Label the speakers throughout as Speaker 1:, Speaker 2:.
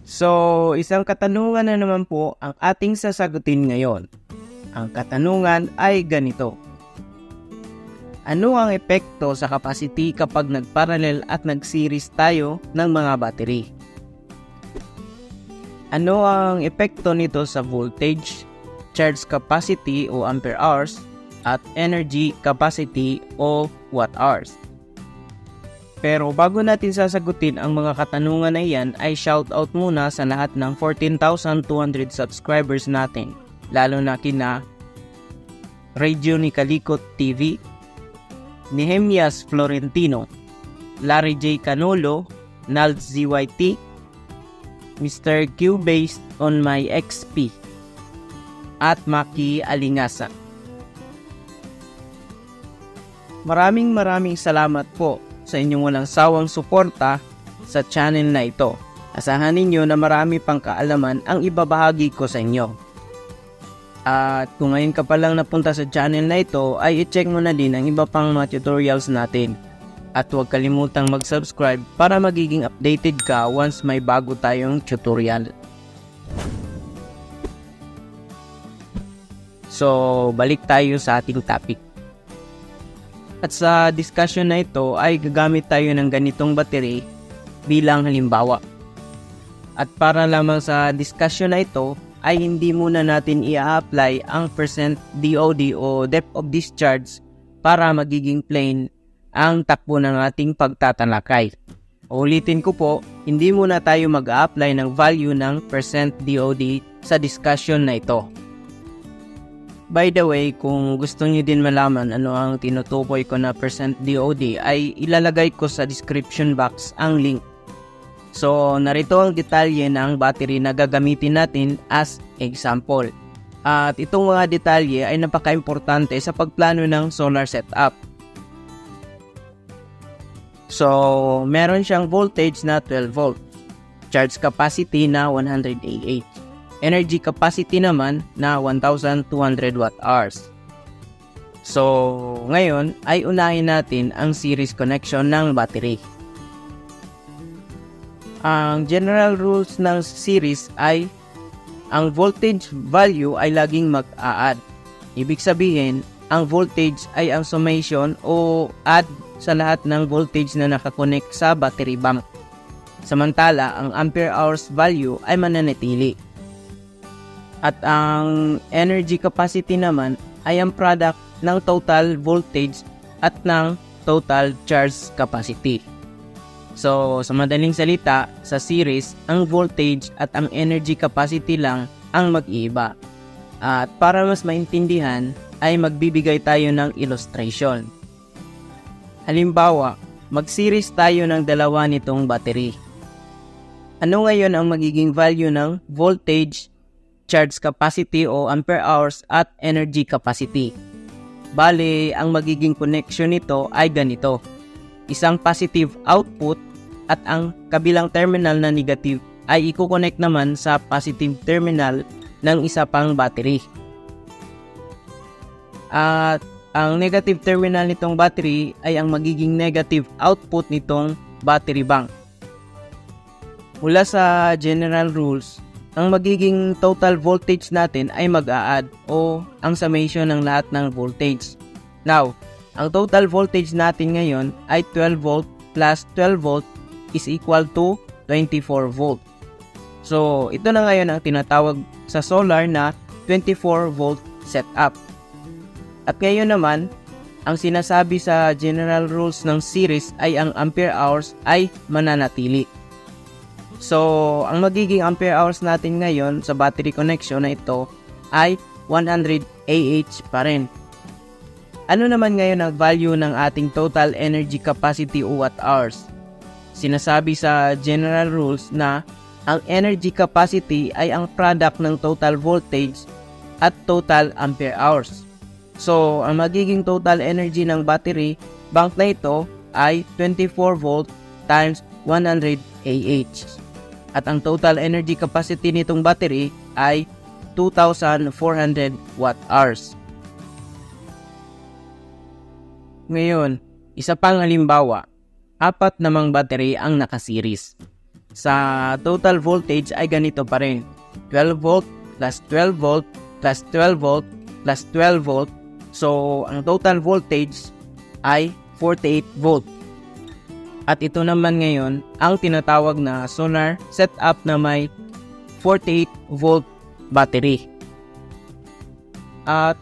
Speaker 1: So, isang katanungan na naman po ang ating sasagutin ngayon. Ang katanungan ay ganito. Ano ang epekto sa capacity kapag nagparallel at nag-series tayo ng mga battery? Ano ang epekto nito sa voltage, charge capacity o ampere hours, at energy capacity o watt hours? Pero bago natin sasagutin ang mga katanungan na iyan, ay shoutout muna sa lahat ng 14,200 subscribers natin, lalo na kina Radio ni Kalikot TV, Nehemias Florentino, Larry J. Canolo, Nalds ZYT, Mr. Q based on my XP, at Maki Alingasa. Maraming salamat po sa inyong walang sawang suporta sa channel na ito. Asahan ninyo na marami pang kaalaman ang ibabahagi ko sa inyo. At kung ngayon ka pa lang napunta sa channel na ito, ay i-check mo na din ang iba pang mga tutorials natin. At huwag kalimutang mag-subscribe para magiging updated ka once may bago tayong tutorial. So, balik tayo sa ating topic. At sa discussion na ito ay gagamit tayo ng ganitong battery bilang halimbawa. At para lamang sa discussion na ito ay hindi muna natin i-apply ang percent DOD o depth of discharge para magiging plain ang takbo ng ating pagtatalakay. Ulitin ko po, hindi muna tayo mag-apply ng value ng percent DOD sa discussion na ito. By the way, kung gusto niyo din malaman ano ang tinutukoy ko na percent DOD ay ilalagay ko sa description box ang link. So, narito ang detalye ng battery na gagamitin natin as example. At itong mga detalye ay napaka-importante sa pagplano ng solar setup. So, meron siyang voltage na 12 volt, charge capacity na 100 Ah. Energy capacity naman na 1,200 watt-hours. So, ngayon ay unahin natin ang series connection ng battery. Ang general rules ng series ay ang voltage value ay laging mag-a-add. Ibig sabihin, ang voltage ay ang summation o add sa lahat ng voltage na nakakonect sa battery bank. Samantala, ang ampere hours value ay mananatili. At ang energy capacity naman ay ang product ng total voltage at ng total charge capacity. So, sa madaling salita, sa series, ang voltage at ang energy capacity lang ang mag-iiba. At para mas maintindihan, ay magbibigay tayo ng illustration. Halimbawa, mag-series tayo ng dalawa nitong battery. Ano ngayon ang magiging value ng voltage, charge capacity o ampere hours at energy capacity? Bale, ang magiging connection nito ay ganito. Isang positive output at ang kabilang terminal na negative ay i-connect naman sa positive terminal ng isa pang battery. At ang negative terminal nitong battery ay ang magiging negative output nitong battery bank. Mula sa general rules, ang magiging total voltage natin ay mag-a-add o ang summation ng lahat ng voltage. Now, ang total voltage natin ngayon ay 12 volt plus 12 volt is equal to 24 volt. So, ito na ngayon ang tinatawag sa solar na 24 volt setup. At ngayon naman, ang sinasabi sa general rules ng series ay ang ampere hours ay mananatili. So, ang magiging ampere hours natin ngayon sa battery connection na ito ay 100 Ah pa rin. Ano naman ngayon ang value ng ating total energy capacity o watt hours? Sinasabi sa general rules na ang energy capacity ay ang product ng total voltage at total ampere hours. So, ang magiging total energy ng battery bank na ito ay 24 volt times 100 Ah. At ang total energy capacity nitong battery ay 2,400 watt-hours. Ngayon, isa pang halimbawa, 4 namang battery ang nakaseries. sa total voltage ay ganito pa rin. 12 volt plus 12 volt plus 12 volt plus 12 volt. So, ang total voltage ay 48 volt. At ito naman ngayon ang tinatawag na solar setup na may 48 volt battery. At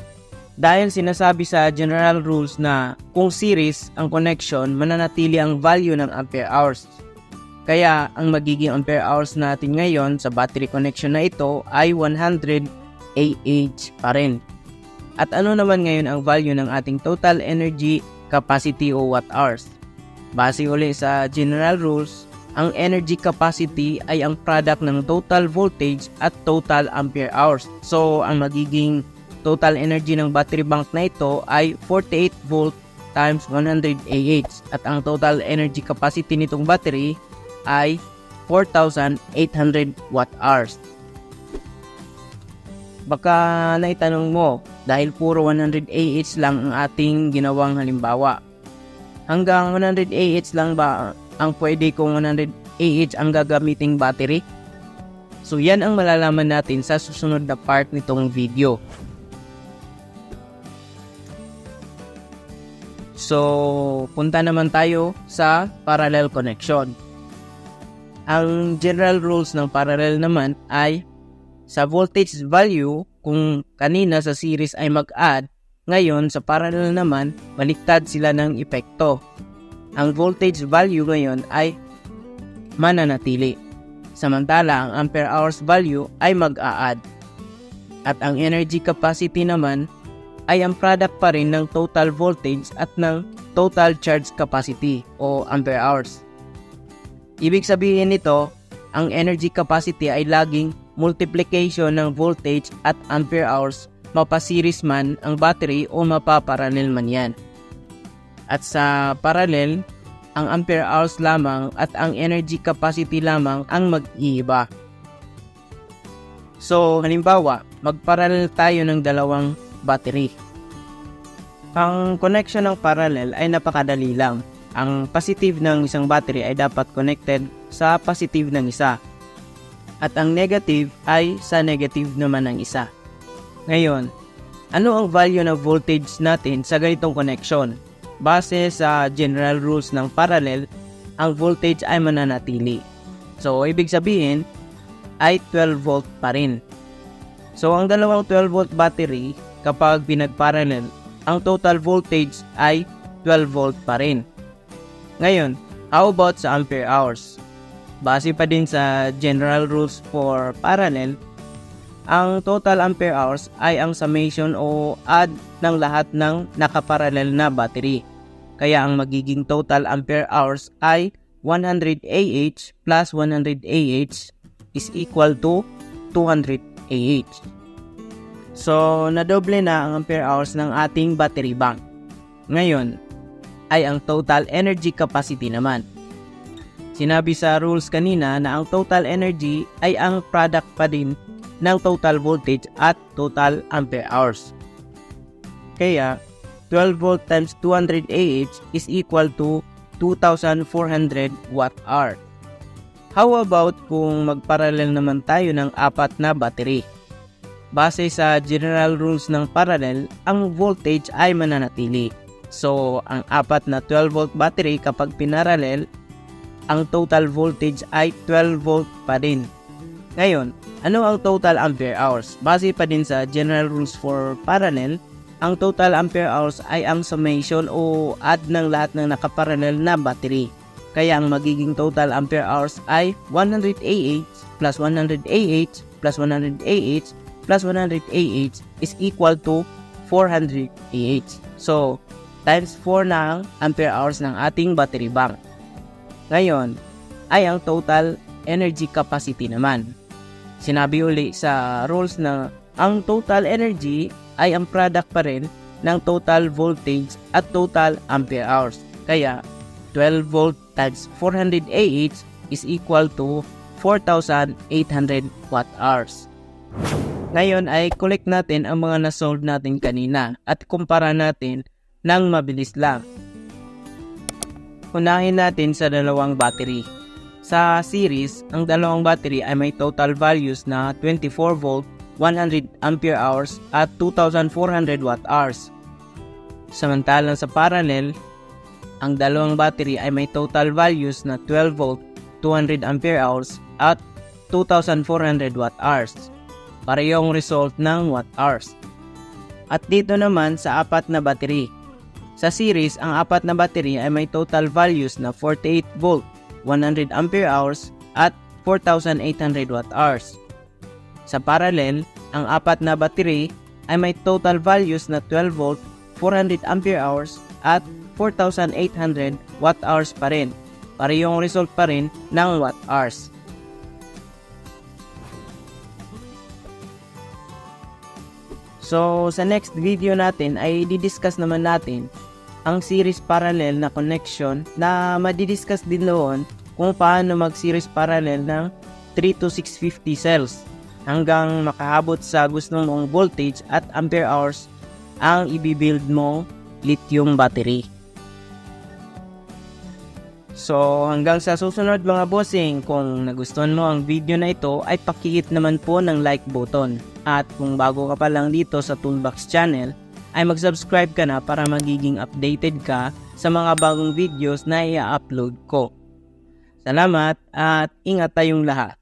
Speaker 1: dahil sinasabi sa general rules na kung series ang connection, mananatili ang value ng ampere hours. Kaya ang magiging ampere hours natin ngayon sa battery connection na ito ay 100 Ah pa rin. At ano naman ngayon ang value ng ating total energy capacity o watt hours? Base uli sa general rules, ang energy capacity ay ang product ng total voltage at total ampere hours. So, ang magiging total energy ng battery bank na ito ay 48 volt times 100 Ah. At ang total energy capacity nitong battery ay 4,800 watt hours. Baka naitanong mo, dahil puro 100 Ah lang ang ating ginawang halimbawa. Hanggang 100 Ah lang ba ang pwede kung 100 Ah ang gagamiting battery? So yan ang malalaman natin sa susunod na part nitong video. So, punta naman tayo sa parallel connection. Ang general rules ng parallel naman ay sa voltage value, kung kanina sa series ay mag-add, ngayon sa parallel naman, baliktad sila ng epekto. Ang voltage value ngayon ay mananatili. Samantala, ang ampere hours value ay mag-a-add. At ang energy capacity naman ay ang product pa rin ng total voltage at ng total charge capacity o ampere hours. Ibig sabihin nito, ang energy capacity ay laging multiplication ng voltage at ampere hours, mapa-series man ang battery o mapa-parallel man yan. At sa parallel, ang ampere hours lamang at ang energy capacity lamang ang mag-iiba. So, halimbawa, magparallel tayo ng dalawang battery. Ang connection ng parallel ay napakadali lang. Ang positive ng isang battery ay dapat connected sa positive ng isa. At ang negative ay sa negative naman ng isa. Ngayon, ano ang value ng voltage natin sa ganitong connection? Base sa general rules ng parallel, ang voltage ay mananatili. So, ibig sabihin ay 12 volt pa rin. So, ang dalawang 12 volt battery, kapag pinag-parallel, ang total voltage ay 12 volt pa rin. Ngayon, how about sa ampere hours? Base pa din sa general rules for parallel, ang total ampere hours ay ang summation o add ng lahat ng nakaparallel na battery. Kaya ang magiging total ampere hours ay 100 Ah plus 100 Ah is equal to 200 Ah. So, nadoble na ang ampere hours ng ating battery bank. Ngayon, ay ang total energy capacity naman. Sinabi sa rules kanina na ang total energy ay ang product pa din ng total voltage at total ampere hours. Kaya, 12 volt times 200 Ah is equal to 2,400 watt hour. How about kung magparallel naman tayo ng 4 na battery? Base sa general rules ng parallel, ang voltage ay mananatili. So, ang 4 na 12 volt battery kapag pinarallel, ang total voltage ay 12 volt pa din. Ngayon, ano ang total ampere hours? Base pa din sa general rules for parallel, ang total ampere hours ay ang summation o add ng lahat ng nakaparallel na battery. Kaya ang magiging total ampere hours ay 100 Ah plus 100 Ah plus 100 Ah plus 100 Ah is equal to 400 Ah. So, times 4 na ang ampere hours ng ating battery bank. Ngayon, ay ang total energy capacity naman. Sinabi uli sa rules na ang total energy ay ang product pa rin ng total voltage at total ampere hours. Kaya, 12 volt times 400 Ah is equal to 4,800 watt hours. Ngayon ay collect natin ang mga na-solve natin kanina at kumpara natin ng mabilis lang. Unahin natin sa dalawang battery. Sa series, ang dalawang battery ay may total values na 24 volt, 100 ampere hours at 2,400 watt hours. Samantalang sa parallel, ang dalawang battery ay may total values na 12 volt, 200 ampere hours at 2,400 watt hours. Parehong result ng watt hours. At dito naman sa apat na battery. Sa series, ang apat na battery ay may total values na 48 volt, 100 ampere hours at 4,800 watt hours. Sa parallel, ang apat na battery ay may total values na 12 volt, 400 ampere hours at 4,800 watt hours pa rin. Parehong result pa rin ng watt hours. So, sa next video natin ay didiscuss naman natin ang series parallel na connection na madidiscuss din doon kung paano mag-series parallel ng 3 to 650 cells hanggang makaabot sa gusto mong voltage at ampere hours ang ibibuild mong lithium battery. So, hanggang sa susunod mga bossing, kung nagustuhan mo ang video na ito ay pakihit naman po ng like button. At kung bago ka pa lang dito sa Toolbox channel, ay mag-subscribe ka na para magiging updated ka sa mga bagong videos na i-upload ko. Salamat at ingat tayong lahat.